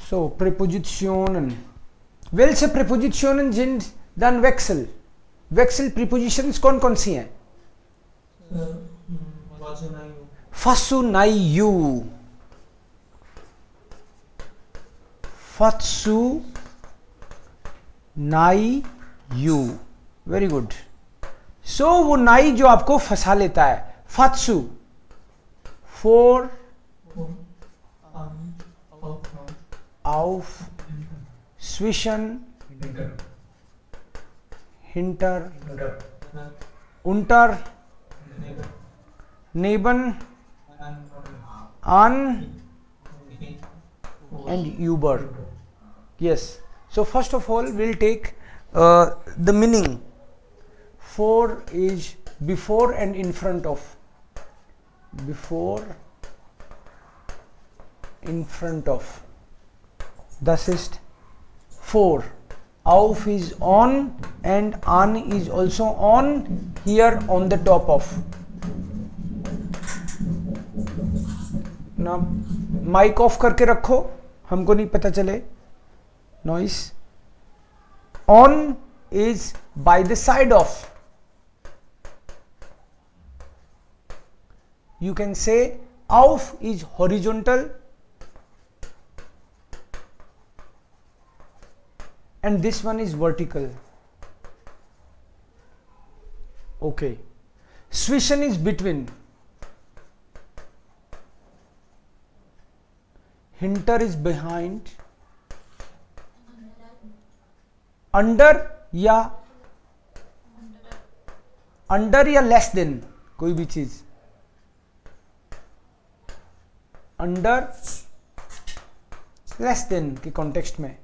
So Präpositionen. Welche Präpositionen sind dann Wechsel? Wechsel Prepositions कौन कौन सी हैं? Fasunayu. Fatsunayu. Very good. So वो नाई जो आपको फंसा लेता है, fatsu. For auf, zwischen, hinter, unter, neben, an, and über. Yes. So first of all, we'll take the meaning. For is before and in front of. Before, in front of. Das ist for. Auf is on and an is also on, here on the top of. ना mic off करके रखो, हमको नहीं पता चले noise. On is by the side of. You can say auf is horizontal and this one is vertical. Okay. Zwischen is between. Hinter is behind. Under या less than कोई भी चीज. अंडर लेस देन के context में.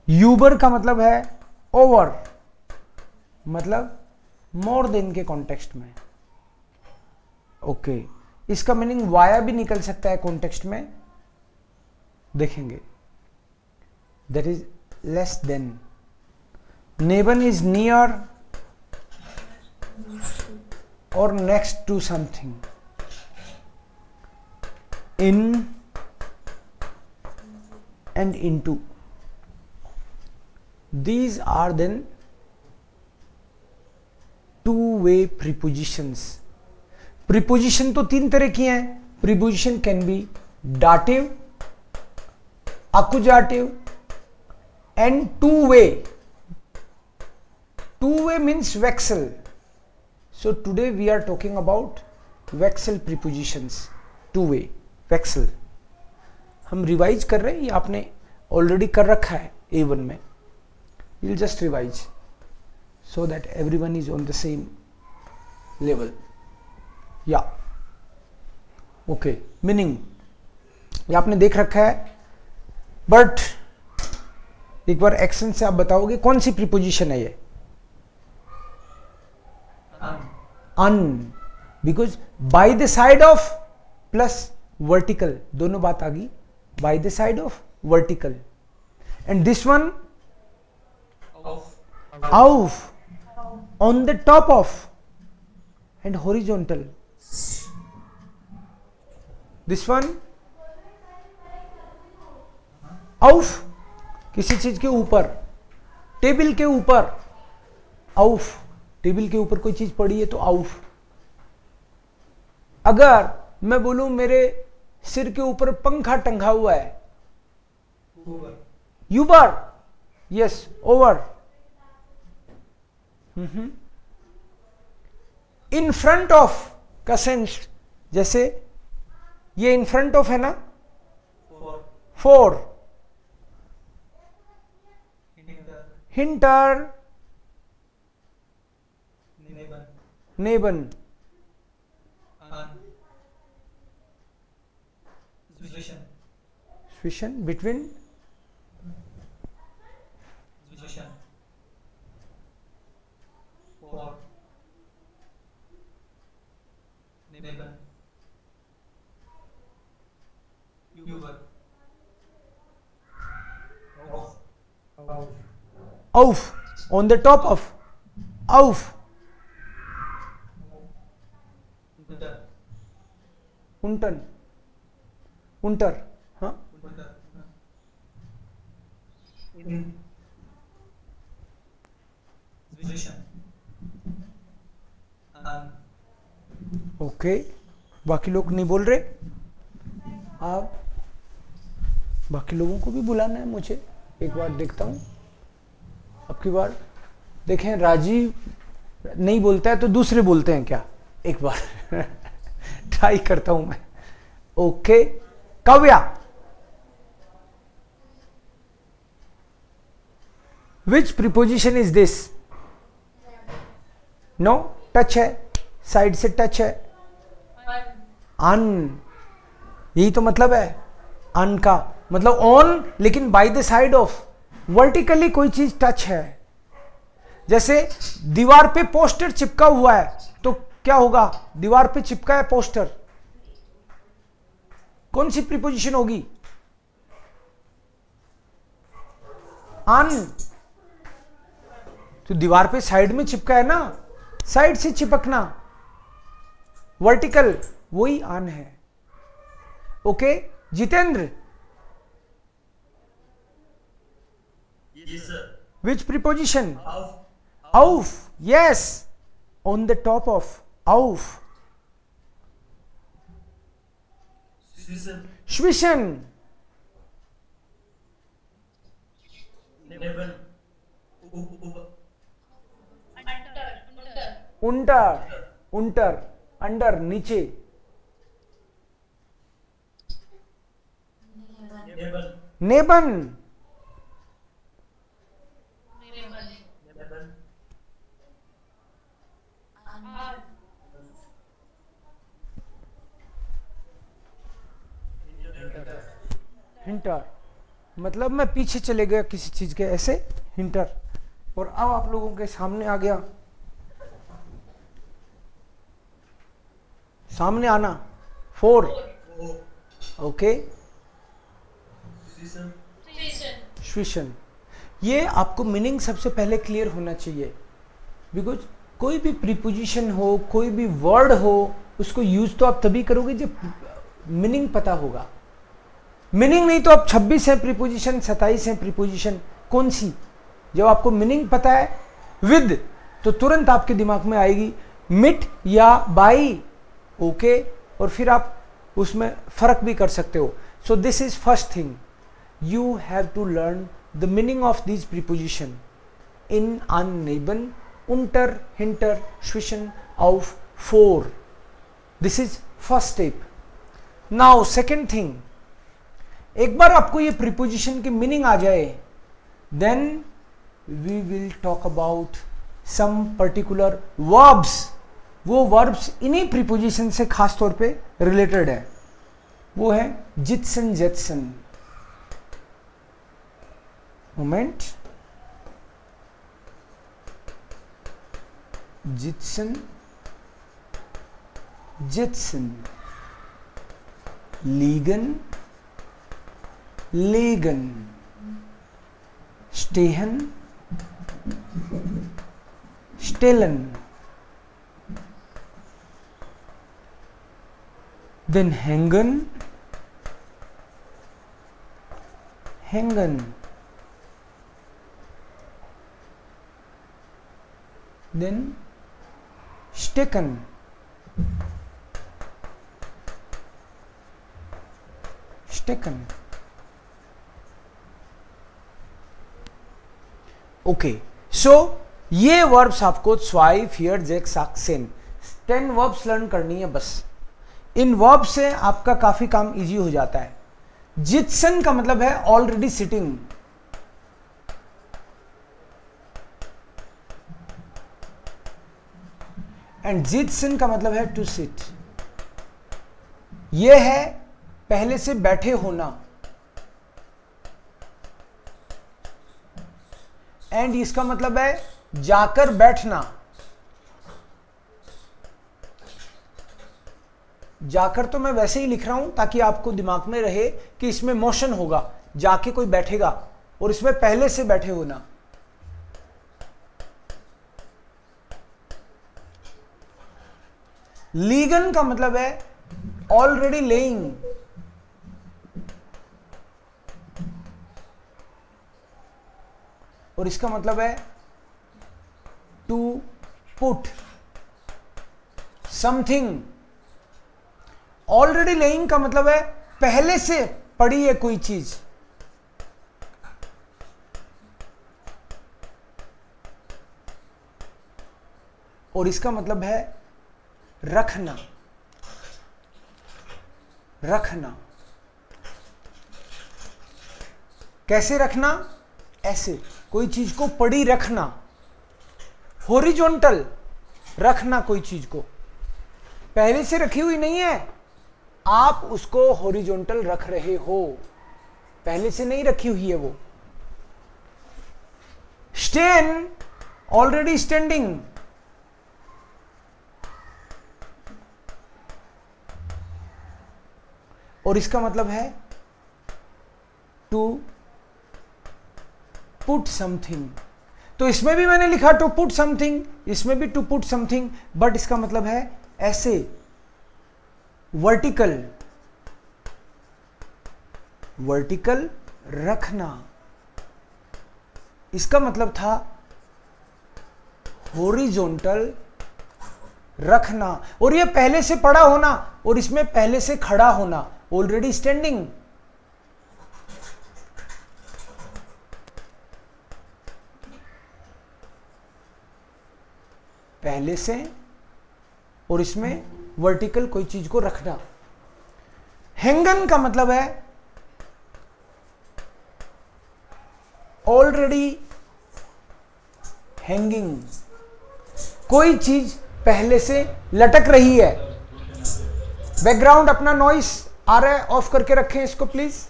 यूबर का मतलब है ओवर, मतलब मोर देन के कॉन्टेक्स्ट में. ओके. इसका मीनिंग वाया भी निकल सकता है कॉन्टेक्स्ट में, देखेंगे. That is less than. नेबन इज नियर और next to something. In and into. These are then two-way prepositions. Preposition तो तीन तरह की हैं. Preposition can be dative, accusative and two-way. Two-way means wechsel. So today we are talking about wechsel prepositions. Two-way. वैक्सल हम revise कर रहे हैं, ये आपने ऑलरेडी कर रखा है A1 में. Will just revise so that everyone is on the same level. या ओके. मीनिंग ये आपने देख रखा है, बट एक बार एक्शन से आप बताओगे कौन सी प्रीपोजिशन है ये? अन. Because by the side of plus vertical, दोनों बात आ गई. By the side of vertical. And this one of, on the top of and horizontal. This one of, किसी चीज के ऊपर, टेबल के ऊपर. ऑफ, टेबल के ऊपर कोई चीज पड़ी है तो ऑफ. अगर मैं बोलूं मेरे सिर के ऊपर पंखा टंगा हुआ है, यूबर. Yes, over. In front of का सेंस, जैसे ये इन फ्रंट ऑफ है ना, फोर. हिंटर, नेबन. Zwischen, between. Zwischen. For. Neben. Über. Auf. On the top of. Auf. Unten. Unter. हाँ. ओके, बाकी लोग नहीं बोल रहे, आप बाकी लोगों को भी बुलाना है मुझे, एक बार देखता हूं। अब की बार देखें, राजीव नहीं बोलता है तो दूसरे बोलते हैं क्या, एक बार ट्राई करता हूं मैं। Okay, Kavya, which preposition is this? No, touch है, साइड से टच है, अन, यही तो मतलब है अन का, मतलब ऑन लेकिन bye the side of, vertically कोई चीज टच है। जैसे दीवार पे पोस्टर चिपका हुआ है तो क्या होगा, दीवार पे चिपका है पोस्टर, कौन सी प्रीपोजिशन होगी? अन, तो दीवार पे साइड में चिपका है ना, साइड से चिपकना, वर्टिकल, वही अन है। Okay, Jitendra, which preposition? Auf. Yes, on the top of, auf. Zwischen. Unter, under, नीचे। Neben. हिंटर, मतलब मैं पीछे चले गया किसी चीज के, ऐसे हिंटर, और अब आप लोगों के सामने आ गया, सामने आना, फोर। ओके, स्विशन, ये आपको मीनिंग सबसे पहले क्लियर होना चाहिए, बिकॉज कोई भी प्रीपोजिशन हो, कोई भी वर्ड हो, उसको यूज तो आप तभी करोगे जब मीनिंग पता होगा। मीनिंग नहीं तो आप 26 है प्रीपोजिशन, 27 है प्रीपोजिशन, कौन सी? जब आपको मीनिंग पता है विद, तो तुरंत आपके दिमाग में आएगी मिट या बाई। ओके, और फिर आप उसमें फर्क भी कर सकते हो। So this is first thing, you have to learn the meaning of these preposition in, an, neben, unter, hinter, zwischen, auf, vor. This is first step. Now second thing, एक बार आपको ये preposition की meaning आ जाए, then we will talk about some particular verbs. वो verbs इन्हीं preposition से खास तौर पे related है, वो है जित्सन जेत्सन। मोमेंट, जित्सन जित्सन, लीगन लेगन, स्टेहन स्टेलन, देन हैंगन हैंगन, then stecken, stecken। Okay, so ये वर्ब्स आपको 2, 4, 6, 7 10 वर्ब्स लर्न करनी है बस। इन वर्ब से आपका काफी काम इजी हो जाता है। जित्सन का मतलब है ऑलरेडी सिटिंग, एंड जित्सन का मतलब है टू सिट, यह है पहले से बैठे होना, एंड इसका मतलब है जाकर बैठना। जाकर तो मैं वैसे ही लिख रहा हूं ताकि आपको दिमाग में रहे कि इसमें मोशन होगा, जाके कोई बैठेगा, और इसमें पहले से बैठे होना। लीगन का मतलब है ऑलरेडी लेइंग, और इसका मतलब है to put something. Already lying का मतलब है पहले से पड़ी है कोई चीज। और इसका मतलब है रखना, रखना। कैसे रखना? ऐसे, कोई चीज को पड़ी रखना, हॉरिजॉन्टल रखना। कोई चीज को पहले से रखी हुई नहीं है, आप उसको हॉरिजॉन्टल रख रहे हो, पहले से नहीं रखी हुई है वो। Stand, already standing. और इसका मतलब है टू पुट समथिंग। तो इसमें भी मैंने लिखा टू पुट समथिंग, इसमें भी टू पुट समथिंग, बट इसका मतलब है ऐसे, वर्टिकल, वर्टिकल रखना। इसका मतलब था हॉरिजॉन्टल रखना। और ये पहले से पड़ा होना, और इसमें पहले से खड़ा होना, ऑलरेडी स्टैंडिंग। पहले से, और इसमें वर्टिकल कोई चीज को रखना। हैंगन का मतलब है ऑलरेडी हैंगिंग, कोई चीज पहले से लटक रही है। बैकग्राउंड अपना नॉइस आ रहा है, ऑफ करके रखें इसको प्लीज।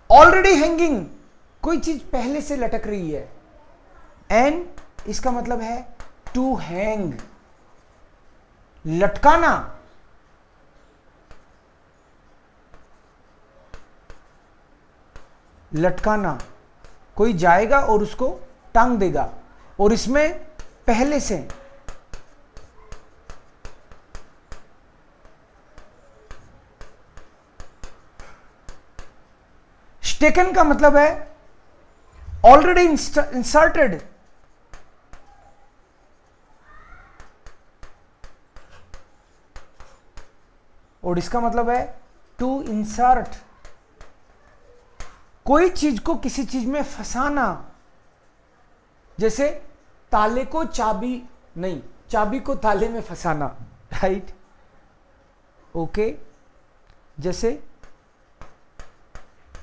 ऑलरेडी हैंगिंग, कोई चीज पहले से लटक रही है। एंड इसका मतलब है टू हैंग, लटकाना। लटकाना, कोई जाएगा और उसको टांग देगा, और इसमें पहले से। स्टेकन का मतलब है ऑलरेडी इंसर्टेड, और इसका मतलब है टू इंसर्ट, कोई चीज को किसी चीज में फंसाना। जैसे ताले को चाबी नहीं, चाबी को ताले में फंसाना, राइट? ओके। जैसे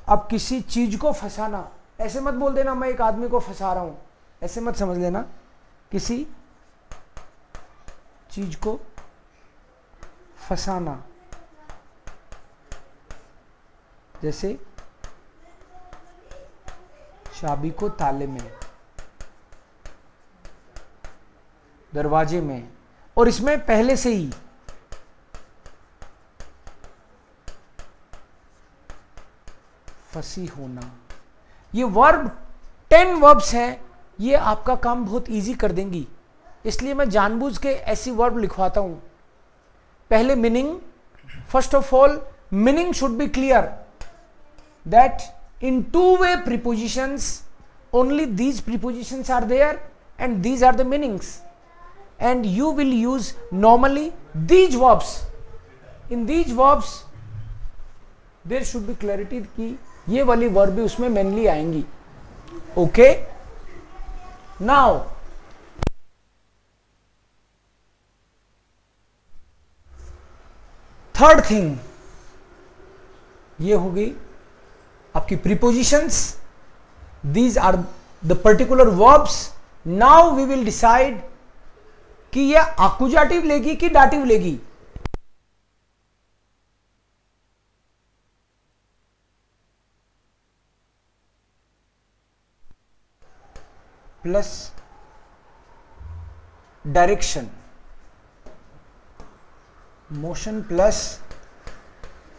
अब किसी चीज को फंसाना, ऐसे मत बोल देना मैं एक आदमी को फंसा रहा हूं, ऐसे मत समझ लेना। किसी चीज को फंसाना, जैसे चाबी को ताले में, दरवाजे में, और इसमें पहले से ही। फंसी होना। ये वर्ब 10 वर्ब्स हैं, ये आपका काम बहुत इजी कर देंगी, इसलिए मैं जानबूझ के ऐसी वर्ब लिखवाता हूं। पहले meaning, first of all meaning should be clear that in two-way prepositions only these prepositions are there and these are the meanings, and you will use normally these verbs. In these verbs there should be clarity कि ये वाली verb भी उसमें mainly आएंगी। Okay, now third thing, ये होगी आपकी prepositions. These are the particular verbs. Now we will decide कि ये accusative लेगी कि dative लेगी। Plus direction, motion plus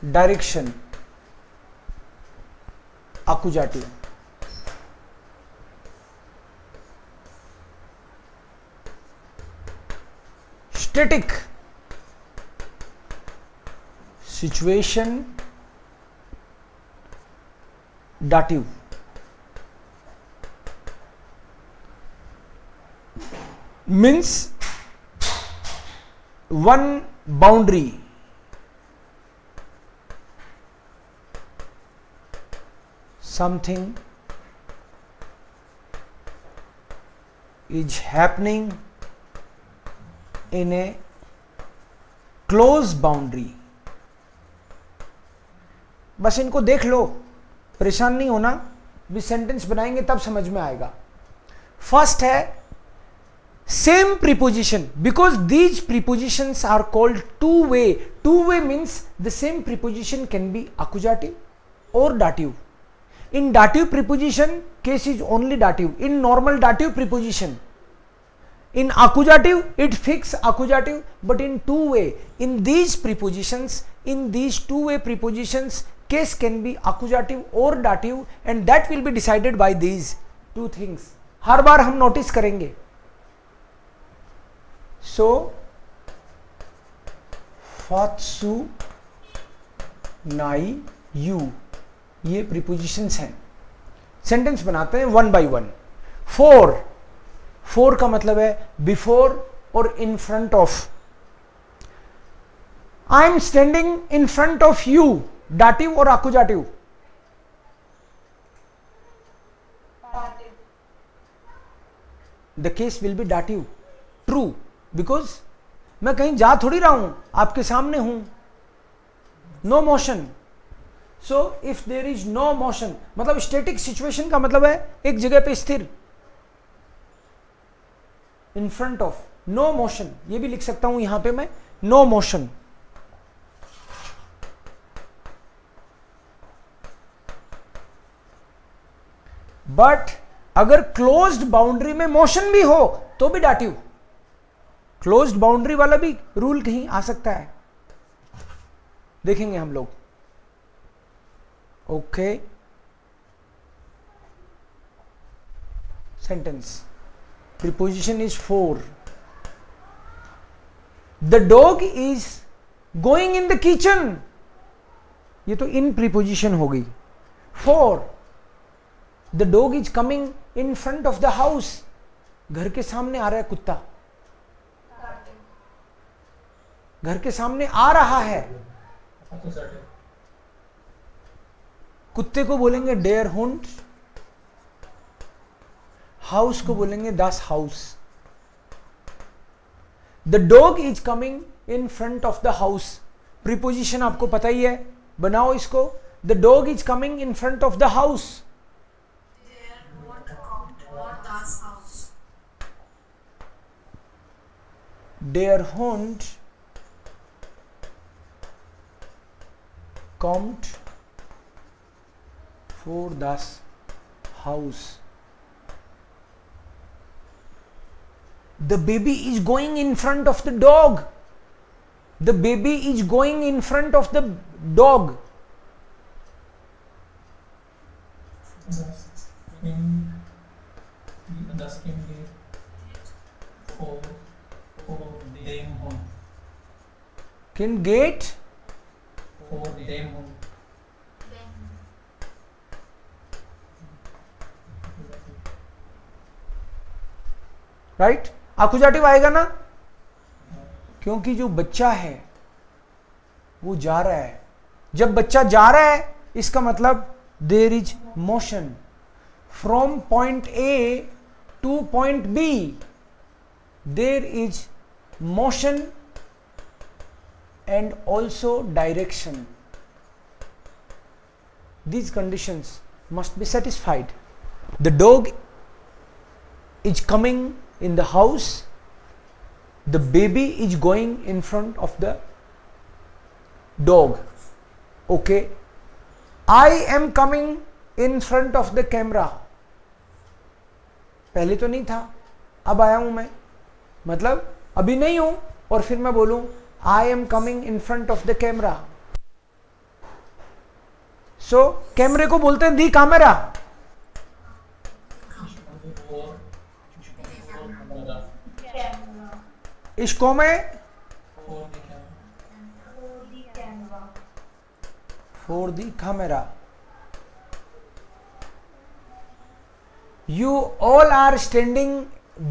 direction, accusative। Static, situation, dative। means one boundary. Something is happening in a close boundary. बस इनको देख लो, परेशान नहीं होना, भी सेंटेंस बनाएंगे तब समझ में आएगा. फर्स्ट है same preposition, because these prepositions are called two way. Two way means the same preposition can be accusative or dative. In dative preposition, case is only dative. In normal dative preposition, in accusative, it fix accusative, but in two-way, in these prepositions, in these two-way prepositions, case can be accusative or dative, and that will be decided by these two things. हर बार हम notice करेंगे. So, fatsu nai you, ये prepositions हैं. Sentence बनाते हैं one by one. फोर, फोर का मतलब है बिफोर और in front of. I am standing in front of you, डाटिव और आकुजाटिव? The case will be dative. True, because मैं कहीं जा थोड़ी रहा हूं, आपके सामने हूं. No motion. So if there is no motion, मतलब स्टैटिक सिचुएशन का मतलब है एक जगह पे स्थिर. In front of, no motion, ये भी लिख सकता हूं यहां पे मैं, नो मोशन. बट अगर क्लोज्ड बाउंड्री में मोशन भी हो तो भी डाटिव. क्लोज्ड बाउंड्री वाला भी रूल कहीं आ सकता है, देखेंगे हम लोग. Okay. Sentence. Preposition is for. The dog is going in the kitchen. ये तो in preposition हो गई. For. The dog is coming in front of the house. घर के सामने आ रहा है कुत्ता. घर के सामने आ रहा है. कुत्ते को बोलेंगे डेयर हुंड, हाउस को बोलेंगे दास हाउस. The dog is coming in front of the house. Preposition आपको पता ही है, बनाओ इसको. The dog is coming in front of the house. डेयर हुंड कम्ड for das house. The baby is going in front of the dog. The baby is going in front of the dog. Can gate for them. Right. आकुजाटिव आएगा ना, क्योंकि जो बच्चा है वो जा रहा है. जब बच्चा जा रहा है इसका मतलब there is motion from point A to point B. There is motion and also direction. These conditions must be satisfied. The dog is coming in the house. The baby is going in front of the dog. Okay. I am coming in front of the camera. पहले तो नहीं था, अब आया हूं मैं, मतलब अभी नहीं हूं और फिर मैं बोलूं I am coming in front of the camera. So कैमरे को बोलते हैं दी कैमरा. इसको में for the camera. You all are standing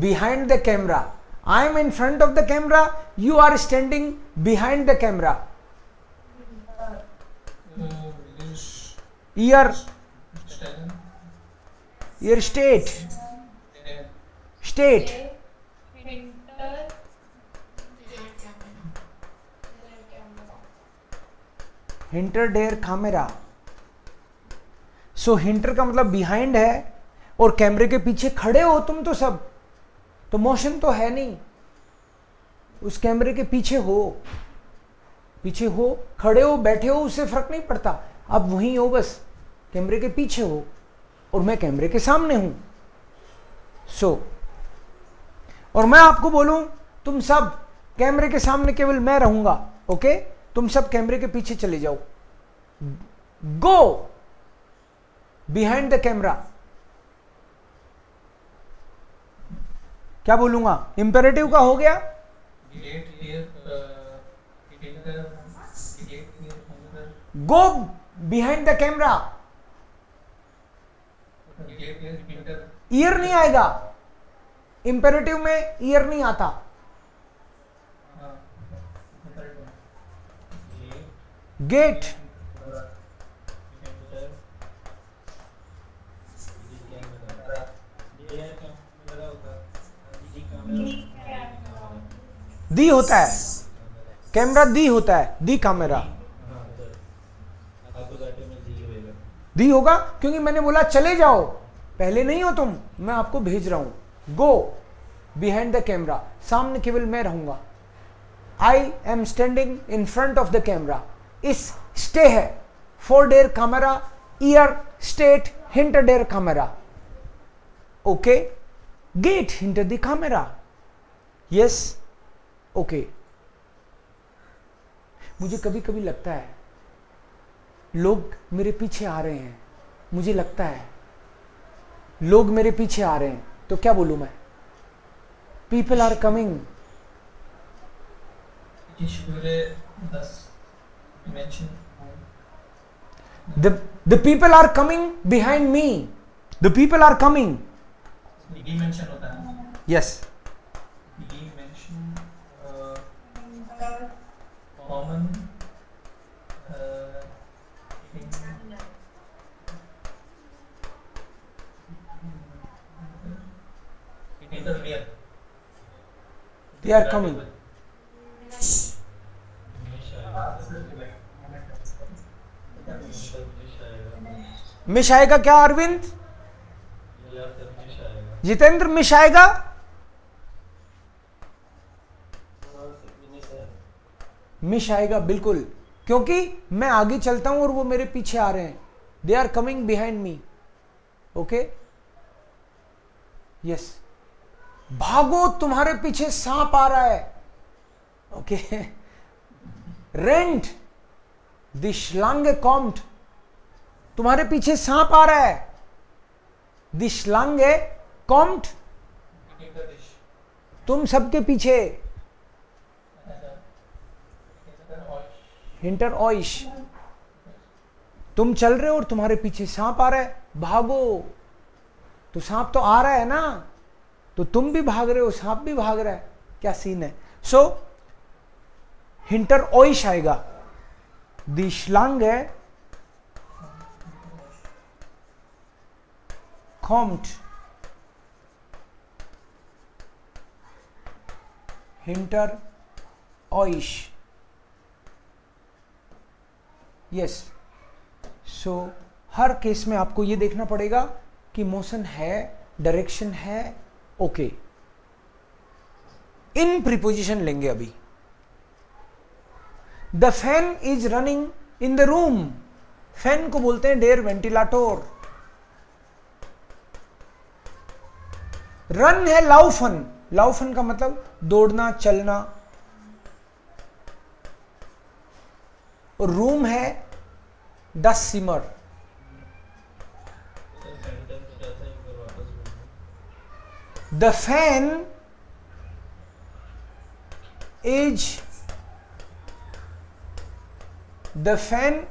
behind the camera. I am in front of the camera, you are standing behind the camera. Ear state. हिंटर डेयर camera. So हिंटर का मतलब बिहाइंड है और कैमरे के पीछे खड़े हो तुम तो सब, तो मोशन तो है नहीं, उस कैमरे के पीछे हो, खड़े हो, बैठे हो, उससे फर्क नहीं पड़ता, आप वहीं हो, बस कैमरे के पीछे हो और मैं कैमरे के सामने हूं. सो और मैं आपको बोलूं तुम सब कैमरे के सामने केवल मैं रहूंगा. ओके, तुम सब कैमरे के पीछे चले जाओ. Go behind the camera. क्या बोलूंगा? इंपेरेटिव का हो गया. Go behind the camera. Year नहीं आएगा, इंपेरेटिव में ईयर नहीं आता. गेट. दी होता है, कैमरा दी होता है, दी कैमरा दी होगा क्योंकि मैंने बोला चले जाओ, पहले नहीं हो तुम, मैं आपको भेज रहा हूं. गो बिहाइंड द कैमरा, सामने केवल मैं रहूंगा. I am standing in front of the camera. इस स्टे है, फोर डेयर कैमरा, ईयर स्टेट हिंटर डेयर कैमरा. ओके, गेट हिंटर द कैमरा. Yes, okay. मुझे कभी कभी लगता है लोग मेरे पीछे आ रहे हैं, मुझे लगता है लोग मेरे पीछे आ रहे हैं, तो क्या बोलूं मैं? People are coming. The people are coming behind me. The people are coming. Dimension होता है. Yes. Dimension, common, internear. They are coming. मिश आएगा क्या अरविंद? जितेंद्र मिश आएगा? मिश आएगा बिल्कुल, क्योंकि मैं आगे चलता हूं और वो मेरे पीछे आ रहे हैं. They are coming behind me. Okay, yes. भागो, तुम्हारे पीछे सांप आ रहा है. ओके. रेंट द श्लांगे कॉम्ट. तुम्हारे पीछे सांप आ रहा है. द श्लांगे कॉम्ट, तुम सबके पीछे. हिंटर ऑइश, तुम चल रहे हो और तुम्हारे पीछे सांप आ रहा है, भागो. तो सांप तो आ रहा है ना, तो तुम भी भाग रहे हो, सांप भी भाग रहा है, क्या सीन है? सो हिंटर ऑइश आएगा. द श्लांगे कॉम्ट हिंटर ऑइश. यस. सो हर केस में आपको ये देखना पड़ेगा कि मोशन है, डायरेक्शन है. ओके, इन प्रीपोजिशन लेंगे अभी. The fan is running in the room. Fan को बोलते हैं डेयर वेंटिलेटर. रन है लाउफन. लाउफन का मतलब दौड़ना, चलना. और रूम है द सिमर. The fan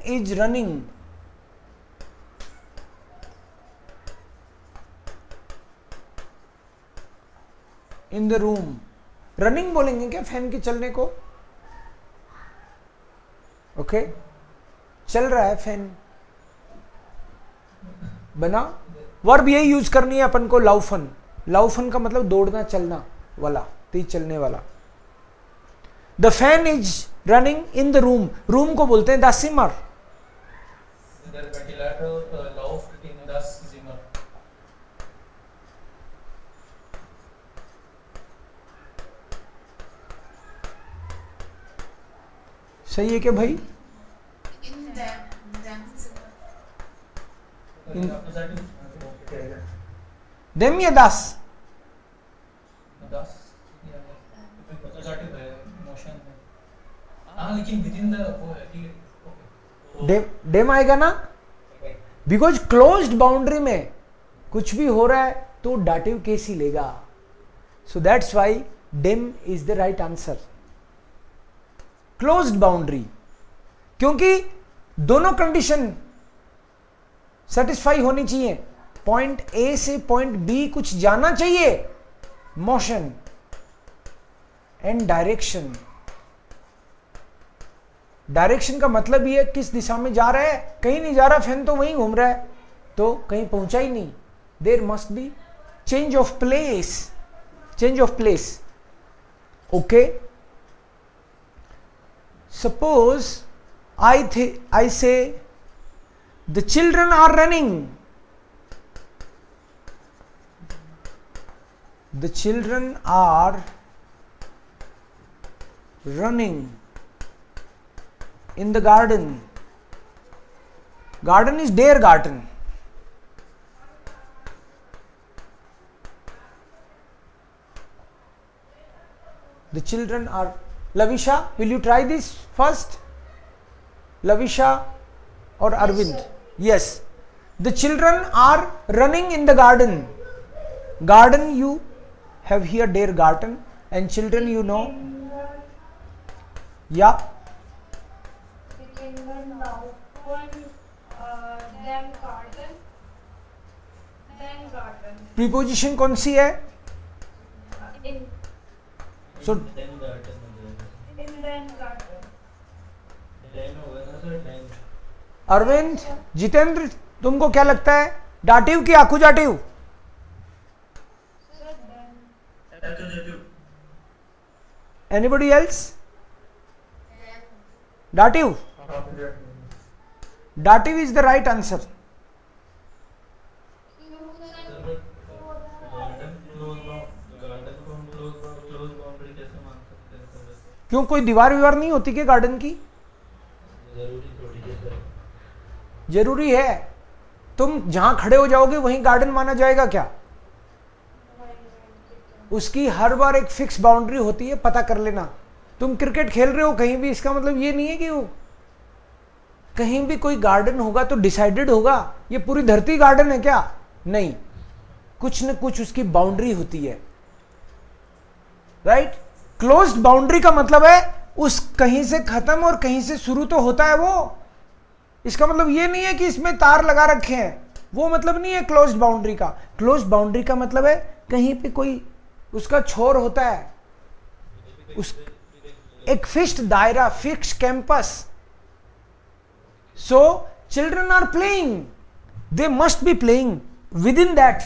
is running in the room. Running बोलेंगे क्या फैन के चलने को? ओके, चल रहा है फैन, बना। वर्ब यही यूज करनी है अपन को, लाउफन। लाउफन का मतलब दौड़ना चलना वाला, तेज चलने वाला। The fan is running in the room, room को बोलते हैं द सिमर। The ventilator läuft in das Zimmer. सही है क्या भाई? In them Zimmer. In- Accusative. Them या दास? Das. Accusative है, motion है। हाँ लेकिन within the वो है, ठीक है। Okay. डेम आएगा ना, बिकॉज क्लोज्ड बाउंड्री में कुछ भी हो रहा है तो डाटिव केस ही लेगा। सो दैट्स वाई डेम is the right answer, closed boundary. क्योंकि दोनों कंडीशन सेटिस्फाई होनी चाहिए, पॉइंट ए से पॉइंट बी कुछ जाना चाहिए, मोशन एंड डायरेक्शन। डायरेक्शन का मतलब ये किस दिशा में जा रहा है, कहीं नहीं जा रहा, फैन तो वहीं घूम रहा है, तो कहीं पहुंचा ही नहीं। There must be change of place, change of place. Okay, suppose I say the children are running, the children are running in the garden. Garden is their garden. The children are. Lavisha, will you try this first? Lavisha or Arvind? Yes. The children are running in the garden. Garden, you have here their garden, and children, you know. Yeah. Preposition कौन सी है? सो अरविंद, जितेंद्र, तुमको क्या लगता है, डाटिव की आकुजाटिव? Anybody else? Dative, dative is the right answer. क्यों, कोई दीवार विवार नहीं होती क्या गार्डन की? जरूरी है। तुम जहां खड़े हो जाओगे वहीं गार्डन माना जाएगा क्या? उसकी हर बार एक फिक्स बाउंड्री होती है, पता कर लेना। तुम क्रिकेट खेल रहे हो कहीं भी, इसका मतलब ये नहीं है कि वो कहीं भी कोई गार्डन होगा तो डिसाइडेड होगा ये पूरी धरती गार्डन है क्या? नहीं, कुछ न कुछ उसकी बाउंड्री होती है, राइट? क्लोज्ड बाउंड्री का मतलब है उस कहीं से खत्म और कहीं से शुरू तो होता है वो। इसका मतलब ये नहीं है कि इसमें तार लगा रखे हैं, वो मतलब नहीं है क्लोज्ड बाउंड्री का। क्लोज्ड बाउंड्री का मतलब है कहीं पे कोई उसका छोर होता है, उस एक फिक्स्ड दायरा, fixed campus. So children are playing, they must be playing within that,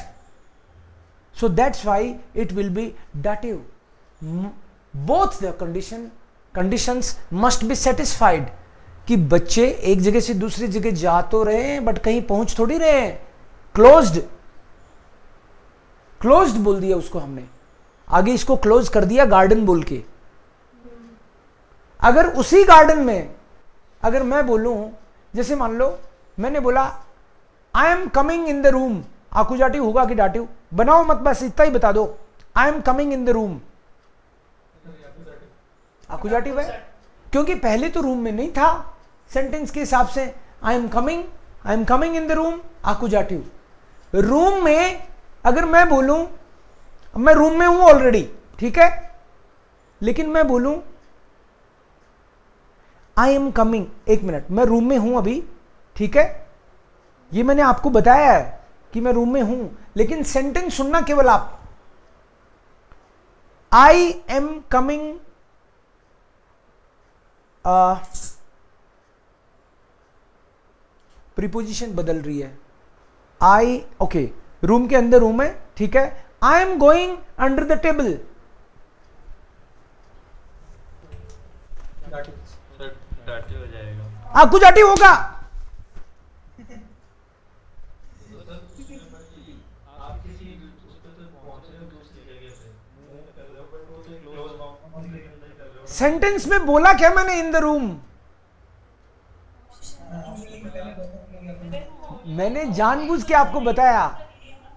so that's why it will be dative. Both the conditions must be satisfied, कि बच्चे एक जगह से दूसरी जगह जा तो रहे हैं बट कहीं पहुंच थोड़ी रहे हैं। क्लोज्ड, क्लोज्ड बोल दिया उसको हमने, आगे इसको क्लोज कर दिया गार्डन बोल के। अगर उसी गार्डन में अगर मैं बोलूं, जैसे मान लो मैंने बोला I am coming in the room, आकुजाटिव होगा कि डाटिव? बनाओ मत, बस इतना ही बता दो, I am coming in the room आकुजाटिव है, क्योंकि पहले तो रूम में नहीं था सेंटेंस के हिसाब से। I am coming in the room आकुजाटिव। रूम में अगर मैं बोलूं, मैं रूम में हूं ऑलरेडी, ठीक है, लेकिन मैं बोलूं आई एम कमिंग, एक मिनट, मैं रूम में हूं अभी, ठीक है, ये मैंने आपको बताया है कि मैं रूम में हूं, लेकिन सेंटेंस सुनना केवल आप। आई एम कमिंग, प्रीपोजिशन बदल रही है। आई, ओके, रूम के अंदर रूम है, ठीक है। I am going under the table, डाटी हो जाएगा। आपको जाटी होगा। आप किसी उस पे तो पहुंच रहे हो दूसरी जगह पे, मूव कर रहे हो बट वो तो क्लोज बाउंड के अंदर कर रहे हो। सेंटेंस में बोला क्या मैंने? इन द रूम। मैंने जानबूझ के आपको बताया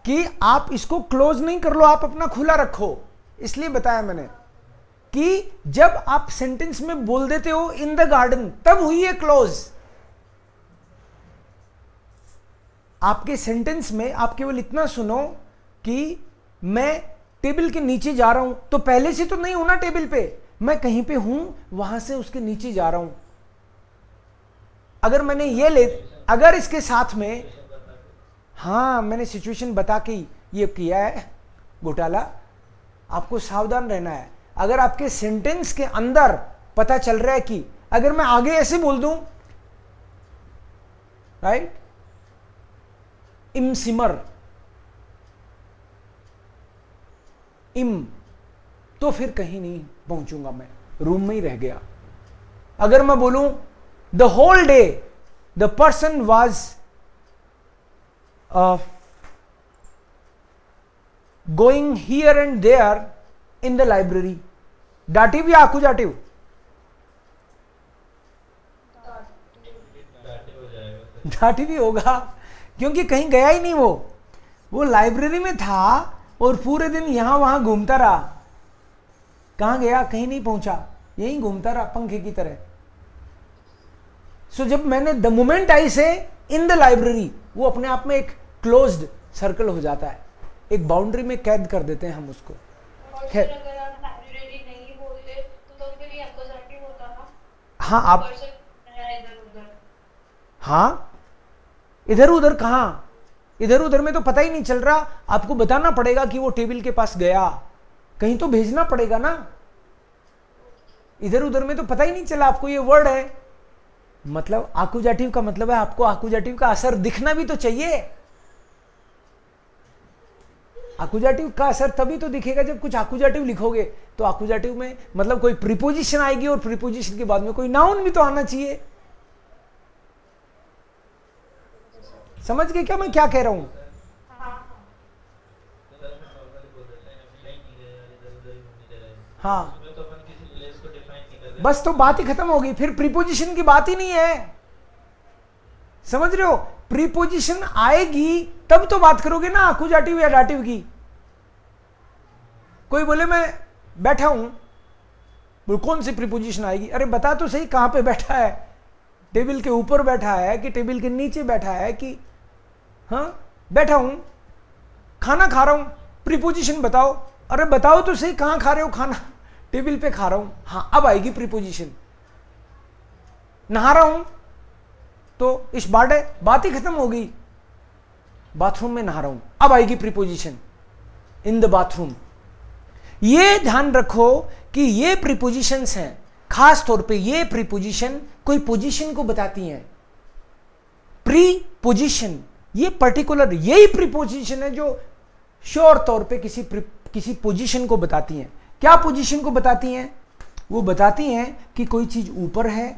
कि आप इसको क्लोज नहीं कर लो, आप अपना खुला रखो, इसलिए बताया मैंने कि जब आप सेंटेंस में बोल देते हो इन द गार्डन, तब हुई है क्लोज। आपके सेंटेंस में आप केवल इतना सुनो कि मैं टेबल के नीचे जा रहा हूं, तो पहले से तो नहीं हूं ना टेबल पे, मैं कहीं पे हूं, वहां से उसके नीचे जा रहा हूं। अगर मैंने ये ले, अगर इसके साथ में, हाँ मैंने सिचुएशन बता के ये किया है घोटाला, आपको सावधान रहना है। अगर आपके सेंटेंस के अंदर पता चल रहा है कि अगर मैं आगे ऐसे बोल दूं, राइट, इम सिमर, इम, तो फिर कहीं नहीं पहुंचूंगा, मैं रूम में ही रह गया। अगर मैं बोलूं the whole day the person was going here and there in the library, dative या आकुजाटिव? डाटिव ही होगा, क्योंकि कहीं गया ही नहीं, वो लाइब्रेरी में था और पूरे दिन यहां वहां घूमता रहा। कहां गया? कहीं नहीं पहुंचा, यहीं घूमता रहा पंखे की तरह। सो जब मैंने द मोमेंट आई से इन द लाइब्रेरी, वो अपने आप में एक क्लोज्ड सर्कल हो जाता है, एक बाउंड्री में कैद कर देते हैं हम उसको। खैर, अगर आप लाइब्रेरी नहीं बोलते तो फिर ये अपोजिटिव होता ना। हाँ आप, इधर-उधर, हाँ इधर उधर कहां? इधर उधर में तो पता ही नहीं चल रहा, आपको बताना पड़ेगा कि वो टेबल के पास गया, कहीं तो भेजना पड़ेगा ना। इधर उधर में तो पता ही नहीं चला आपको, ये वर्ड है, मतलब आकुजाटिव का मतलब है आपको आकुजाटिव का असर दिखना भी तो चाहिए। आकुजाटिव का असर तभी तो दिखेगा जब कुछ आकुजाटिव लिखोगे, तो आकुजाटिव में मतलब कोई प्रीपोजिशन आएगी और प्रीपोजिशन के बाद में कोई नाउन भी तो आना चाहिए। समझ गए क्या मैं क्या कह रहा हूं? हाँ, बस तो बात ही खत्म होगी, फिर प्रीपोजिशन की बात ही नहीं है। समझ रहे हो? प्रीपोजिशन आएगी तब तो बात करोगे ना आकुजाटिव या डाटिव की। कोई बोले मैं बैठा हूं, बोल कौन सी प्रीपोजिशन आएगी? अरे बता तो सही कहां पे बैठा है, टेबल के ऊपर बैठा है कि टेबल के नीचे बैठा है कि, हाँ बैठा हूं, खाना खा रहा हूं, प्रीपोजिशन बताओ। अरे बताओ तो सही कहां खा रहे हो खाना? टेबल पे खा रहा हूं, हाँ अब आएगी प्रीपोजिशन। नहा रहा हूं तो इस बात ही खत्म हो गई। बाथरूम में नहा रहा हूं, अब आएगी प्रीपोजिशन, इन द बाथरूम। ये ध्यान रखो कि ये प्रीपोजिशंस हैं, खास तौर पे ये प्रीपोजिशन कोई पोजीशन को बताती हैं। प्रीपोजिशन ये पर्टिकुलर यही प्रीपोजिशन है जो श्योर तौर पे किसी पोजीशन को बताती हैं। क्या पोजीशन को बताती हैं? वो बताती हैं कि कोई चीज ऊपर है,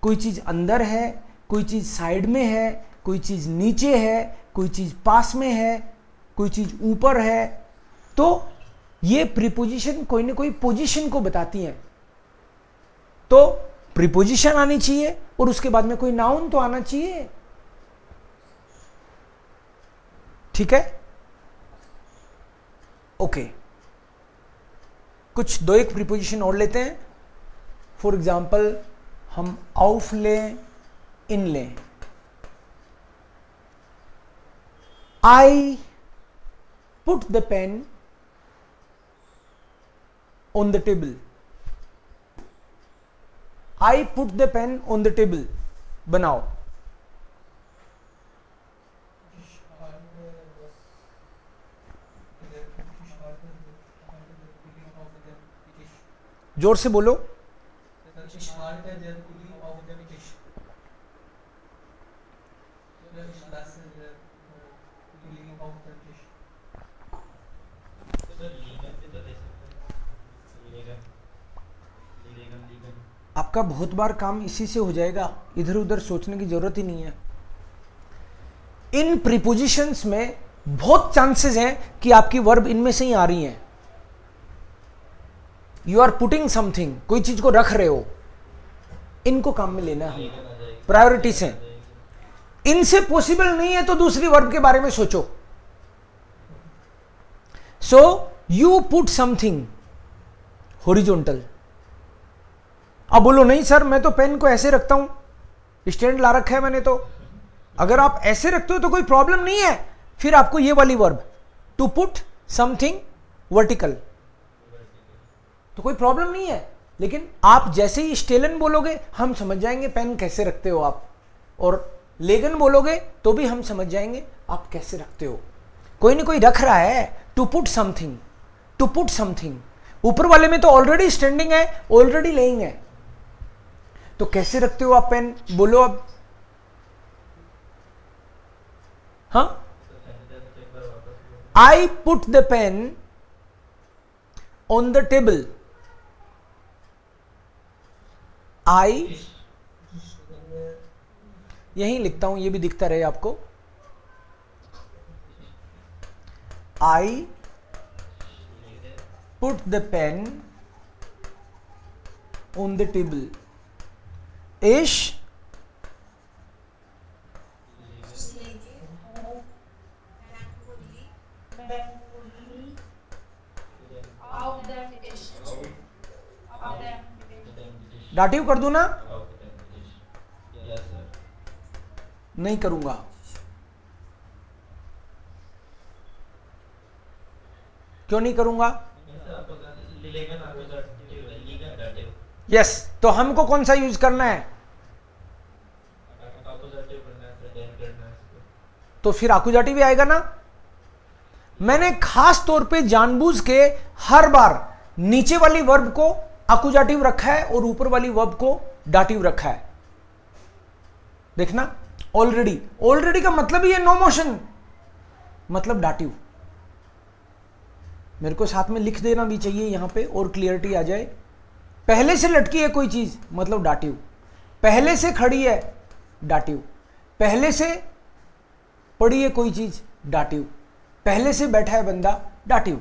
कोई चीज अंदर है, कोई चीज साइड में है, कोई चीज नीचे है, कोई चीज पास में है, कोई चीज ऊपर है। तो ये प्रीपोजिशन कोई ना कोई पोजीशन को बताती हैं। तो प्रीपोजिशन आनी चाहिए और उसके बाद में कोई नाउन तो आना चाहिए। ठीक है, ओके। कुछ दो एक प्रीपोजिशन और लेते हैं। फॉर एग्जाम्पल हम आउफ लें, इन लें। I put the pain on the table. I put the pain on the table बनाओ। जोर से बोलो। Fish harder than cooling of the fish. The fish less than the cooling of the fish. आपका बहुत बार काम इसी से हो जाएगा, इधर उधर सोचने की जरूरत ही नहीं है। इन प्रीपोजिशंस में बहुत चांसेस हैं कि आपकी वर्ब इनमें से ही आ रही हैं। यू आर पुटिंग समथिंग, कोई चीज को रख रहे हो, इनको काम में लेना है, प्रायोरिटीज हैं। इनसे पॉसिबल नहीं है तो दूसरी वर्ब के बारे में सोचो। So you put something horizontal. अब बोलो नहीं सर मैं तो पेन को ऐसे रखता हूं, स्टैंड ला रखा है मैंने, तो अगर आप ऐसे रखते हो तो कोई प्रॉब्लम नहीं है, फिर आपको ये वाली verb to put something vertical तो कोई प्रॉब्लम नहीं है। लेकिन आप जैसे ही स्टेलन बोलोगे हम समझ जाएंगे पेन कैसे रखते हो आप, और लेगन बोलोगे तो भी हम समझ जाएंगे आप कैसे रखते हो। कोई ना कोई रख रहा है, to put something, to put something. ऊपर वाले में तो ऑलरेडी स्टैंडिंग है, ऑलरेडी लेइंग है, तो कैसे रखते हो आप पेन, बोलो अब। हाँ, I put the pen on the table. I यहीं लिखता हूं, ये भी दिखता रहे आपको। I put the pen on the table. Ish dative कर दूं ना? नहीं करूंगा। क्यों नहीं करूंगा? यस, तो हमको कौन सा यूज करना है? तो फिर आकुजाटिव भी आएगा ना। मैंने खास तौर पे जानबूझ के हर बार नीचे वाली वर्ब को आकुजाटिव रखा है और ऊपर वाली वर्ब को डाटिव रखा है। देखना, ऑलरेडी, ऑलरेडी का मतलब ही है नो मोशन, मतलब डाटिव। मेरे को साथ में लिख देना भी चाहिए यहां पे और क्लियरिटी आ जाए। पहले से लटकी है कोई चीज मतलब डाटिव, पहले से खड़ी है डाटिव, पहले से पड़ी है कोई चीज डाटिव, पहले से बैठा है बंदा डाटिव।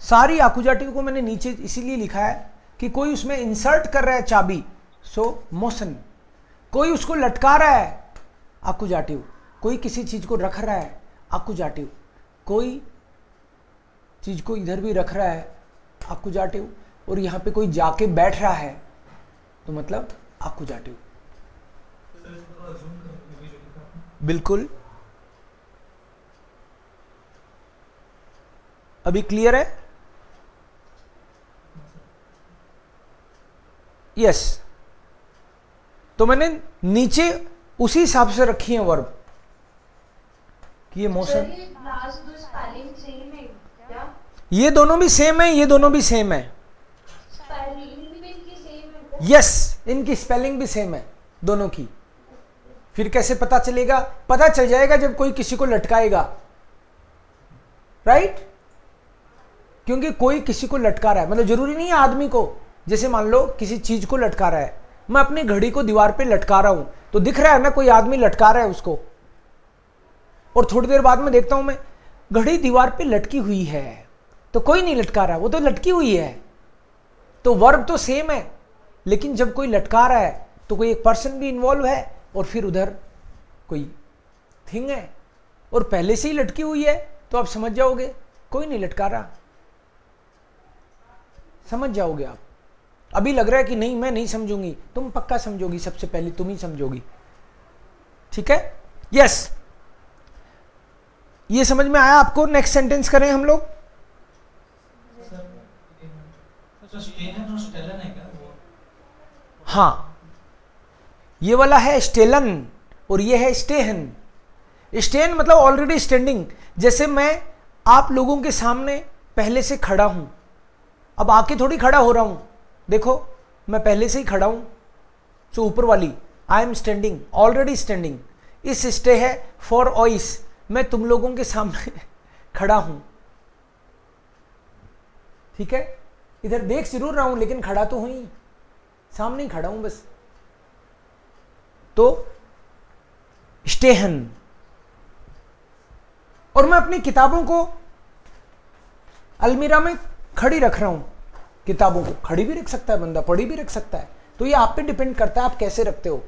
सारी आकुजाटिव को मैंने नीचे इसीलिए लिखा है कि कोई उसमें इंसर्ट कर रहा है चाबी, सो मोशन। कोई उसको लटका रहा है आकुजाटिव, कोई किसी चीज को रख रहा है आकुजाटिव, कोई चीज को इधर भी रख रहा है आकुजाटिव, और यहां पे कोई जाके बैठ रहा है तो मतलब आकुजाटिव। बिल्कुल, अभी क्लियर है? यस, तो मैंने नीचे उसी हिसाब से रखी है वर्ब कि ये मोशन। ये दोनों भी सेम है, ये दोनों भी सेम है। यस, इनकी स्पेलिंग भी सेम है दोनों की। फिर कैसे पता चलेगा? पता चल जाएगा जब कोई किसी को लटकाएगा, राइट? क्योंकि कोई किसी को लटका रहा है, मतलब जरूरी नहीं है आदमी को। जैसे मान लो किसी चीज को लटका रहा है, मैं अपनी घड़ी को दीवार पे लटका रहा हूं तो दिख रहा है ना कोई आदमी लटका रहा है उसको, और थोड़ी देर बाद में देखता हूं मैं घड़ी दीवार पे लटकी हुई है तो कोई नहीं लटका रहा, वो तो लटकी हुई है। तो वर्ब तो सेम है, लेकिन जब कोई लटका रहा है तो कोई एक पर्सन भी इन्वॉल्व है और फिर उधर कोई थिंग है, और पहले से ही लटकी हुई है तो आप समझ जाओगे कोई नहीं लटका रहा, समझ जाओगे आप। अभी लग रहा है कि नहीं मैं नहीं समझूंगी, तुम पक्का समझोगी, सबसे पहले तुम ही समझोगी, ठीक है? यस, ये समझ में आया आपको? नेक्स्ट सेंटेंस करें हम लोग। हाँ, ये वाला है स्टेलन और ये है स्टेहन। स्टेन मतलब ऑलरेडी स्टैंडिंग। जैसे मैं आप लोगों के सामने पहले से खड़ा हूं, अब आके थोड़ी खड़ा हो रहा हूं, देखो मैं पहले से ही खड़ा हूं। सो ऊपर वाली आई एम स्टैंडिंग, ऑलरेडी स्टैंडिंग। इस स्टे है फॉर ऑइस, मैं तुम लोगों के सामने खड़ा हूं, ठीक है। इधर देख जरूर रहा हूं लेकिन खड़ा तो हुई, सामने ही खड़ा हूं बस। तो स्टेहन। और मैं अपनी किताबों को अलमीरा में खड़ी रख रहा हूं। किताबों को खड़ी भी रख सकता है बंदा, पड़ी भी रख सकता है, तो ये आप पे डिपेंड करता है आप कैसे रखते हो।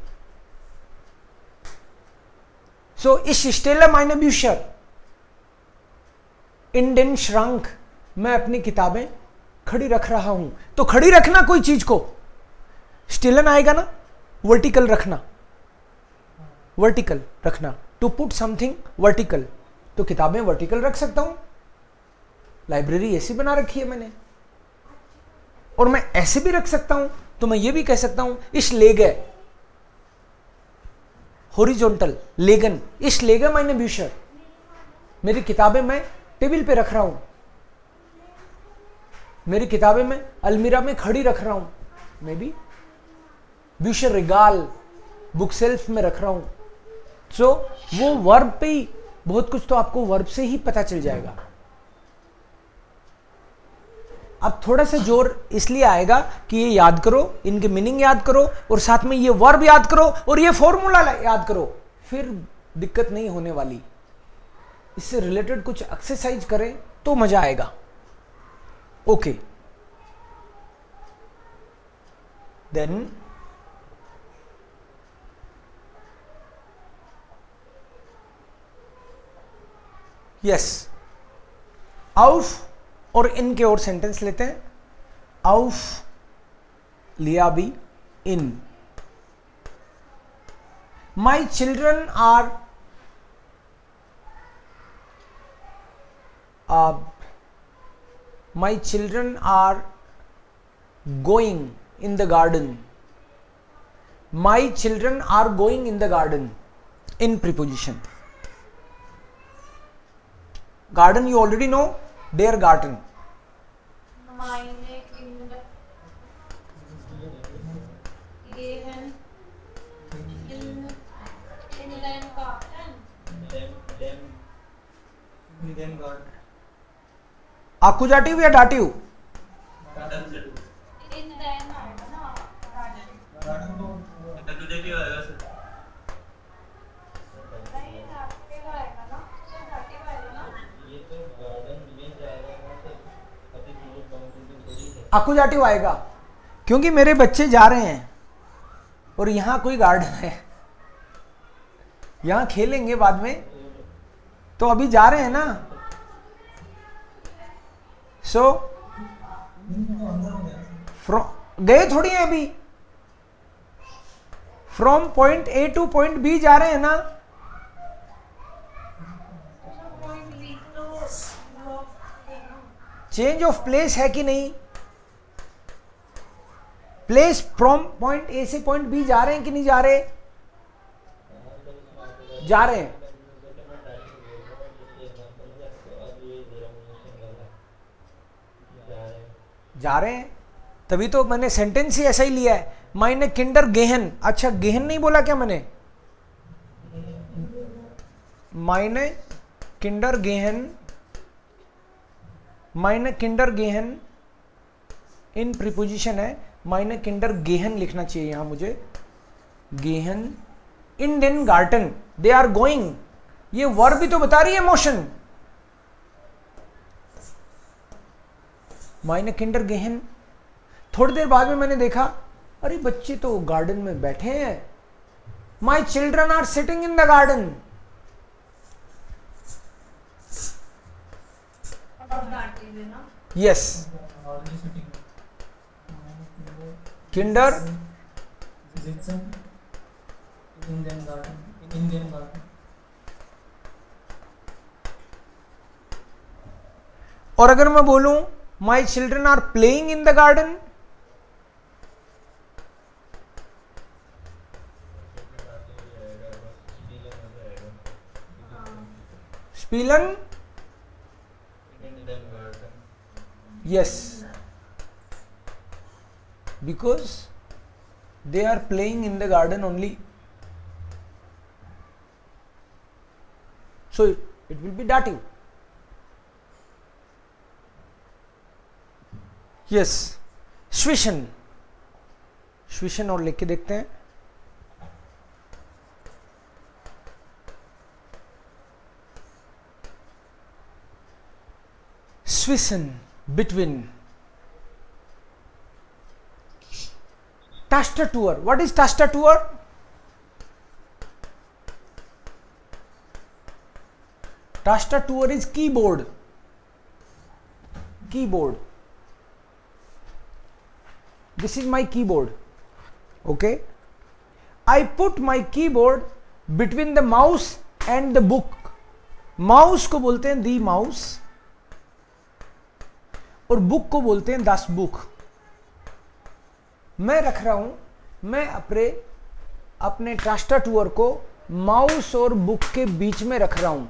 सो इस स्टेला माइने ब्यूशर इन den Schrank, मैं अपनी किताबें खड़ी रख रहा हूं। तो खड़ी रखना कोई चीज को, स्टेलन आएगा ना, वर्टिकल रखना, वर्टिकल रखना, टू पुट समथिंग वर्टिकल। तो किताबें वर्टिकल रख सकता हूं, लाइब्रेरी ऐसी बना रखी है मैंने। और मैं ऐसे भी रख सकता हूं, तो मैं ये भी कह सकता हूं इस लेगे हॉरिजॉन्टल लेगन, इस लेगे माइने ब्यूशर, मेरी किताबें मैं टेबल पे रख रहा हूं, मेरी किताबें मैं अलमीरा में खड़ी रख रहा हूं, मे बी ब्यूशर रिगाल बुक सेल्फ में रख रहा हूं। सो वो वर्ब पे ही बहुत कुछ तो आपको वर्ब से ही पता चल जाएगा। अब थोड़ा सा जोर इसलिए आएगा कि ये याद करो, इनके मीनिंग याद करो और साथ में ये वर्ब याद करो और ये फॉर्मूला याद करो, फिर दिक्कत नहीं होने वाली। इससे रिलेटेड कुछ एक्सरसाइज करें तो मजा आएगा। ओके, देन यस, आउफ और इन के और सेंटेंस लेते हैं। आउफ लिया भी इन, my children are my children are going in the garden. My children are going in the garden in preposition. Garden you already know, their garden. Meine Kinder gehen in den Garten. Then God. आकुजाटिव या dative? In den Garten. Garden तो accusative आएगा sir. नहीं dative आएगा ना, sir dative आएगा ना। ये तो गार्डन में जाएगा ना सर, अभी पूरे काउंटिंग थोड़ी है। आकुजाटिव आएगा क्योंकि मेरे बच्चे जा रहे हैं और यहां कोई गार्डन है, यहां खेलेंगे बाद में, तो अभी जा रहे हैं ना। सो गए थोड़ी हैं अभी, from point A to point B जा रहे हैं ना। चेंज ऑफ प्लेस है कि नहीं? प्लेस फ्रॉम पॉइंट ए से पॉइंट बी जा रहे हैं कि नहीं जा रहे? जा रहे हैं। जा रहे हैं, तभी तो मैंने सेंटेंस ही ऐसा ही लिया है। माइने किंडर गेहन, अच्छा गेहन नहीं बोला क्या मैंने? माइने किंडर गेहन, माइने किंडर गेहन इन प्रीपोजिशन है, माइने किंडर गेहन लिखना चाहिए यहां मुझे। गेहन इन den गार्टन, दे आर गोइंग, ये वर्ब भी तो बता रही है मोशन। माइने किंडर गेहन, थोड़ी देर बाद में मैंने देखा अरे बच्चे तो गार्डन में बैठे हैं। My children are sitting in the garden. Yes, already sitting. किंडर Sitzen in den Garten. In den Garten. और अगर मैं बोलूं my children are playing in the garden, स्पीलन, yes, because they are playing in the garden only. So it will be dative. Yes, swischen. swischen और लिख के देखते हैं. swischen, between. Tastatur. What is tastatur? Tastatur is keyboard. Keyboard. This is my keyboard. Okay. I put my keyboard between the mouse and the book. Mouse को बोलते हैं the mouse और book को बोलते हैं das book. मैं रख रहा हूं, मैं अपने टास्टाटूर को माउस और बुक के बीच में रख रहा हूं.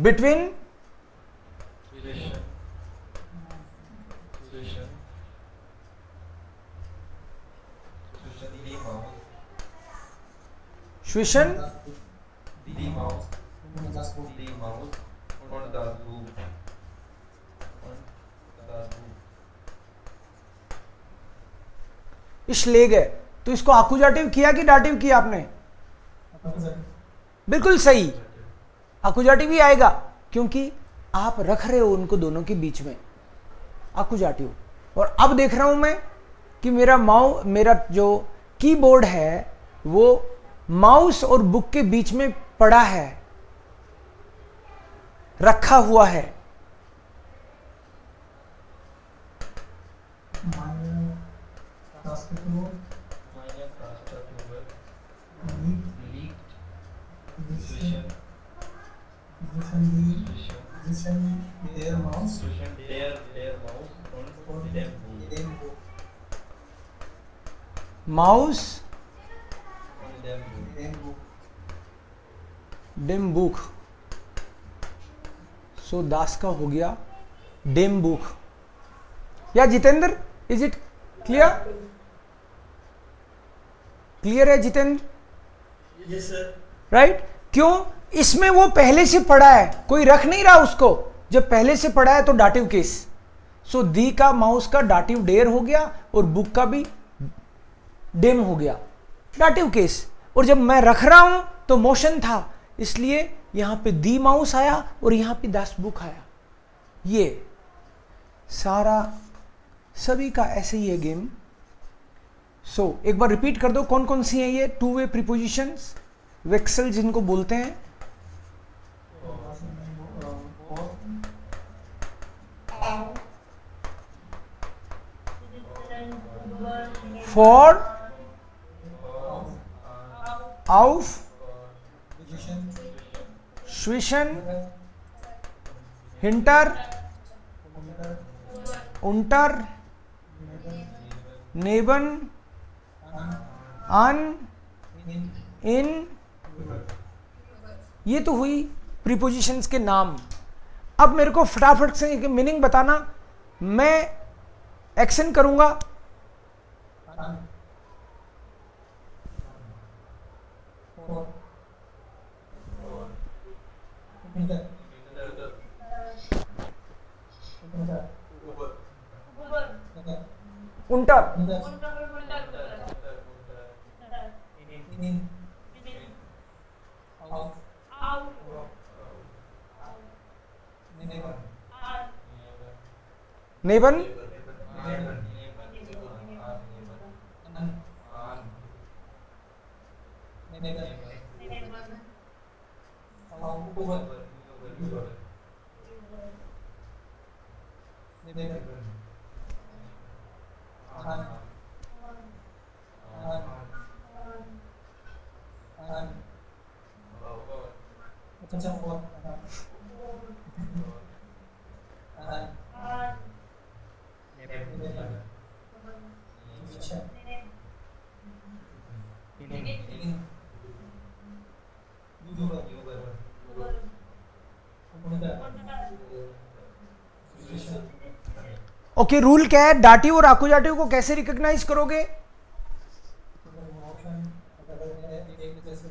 Between swischen श्लेग है, तो इसको आकुजाटिव किया कि डाटिव किया आपने? बिल्कुल सही, आकुजाटिव ही आएगा क्योंकि आप रख रहे हो उनको दोनों के बीच में, आकुजाटिव. और अब देख रहा हूं मैं कि मेरा जो कीबोर्ड है वो माउस और बुक के बीच में पड़ा है, रखा हुआ है. माउस डेम बुक. सो दास का हो गया डेम बुक. या Jitendra, is it clear? Clear है जितेंद्र? Yes sir. राइट. क्यों? इसमें वो पहले से पड़ा है, कोई रख नहीं रहा उसको. जब पहले से पड़ा है तो डाटिव केस. सो दी का माउस का डाटिव डेयर हो गया और बुक का भी डेम हो गया, डाटिव केस. और जब मैं रख रहा हूं तो मोशन था, इसलिए यहां पे दी माउस आया और यहां पे दास बुक आया. ये सारा सभी का ऐसे ही है गेम. सो एक बार रिपीट कर दो कौन कौन सी है ये टू वे प्रीपोजिशंस, वेक्सल जिनको बोलते हैं. For, auf, zwischen, hinter, unter, neben, an, in. ये तो हुई प्रीपोजिशंस के नाम. अब मेरे को फटाफट से मीनिंग बताना. मैं एक्शन करूंगा, unter, neben, ओके, रूल क्या है? डाटिव और आकुजाटिव को कैसे रिकॉग्नाइज करोगे? ऑप्शन अगर एक जैसे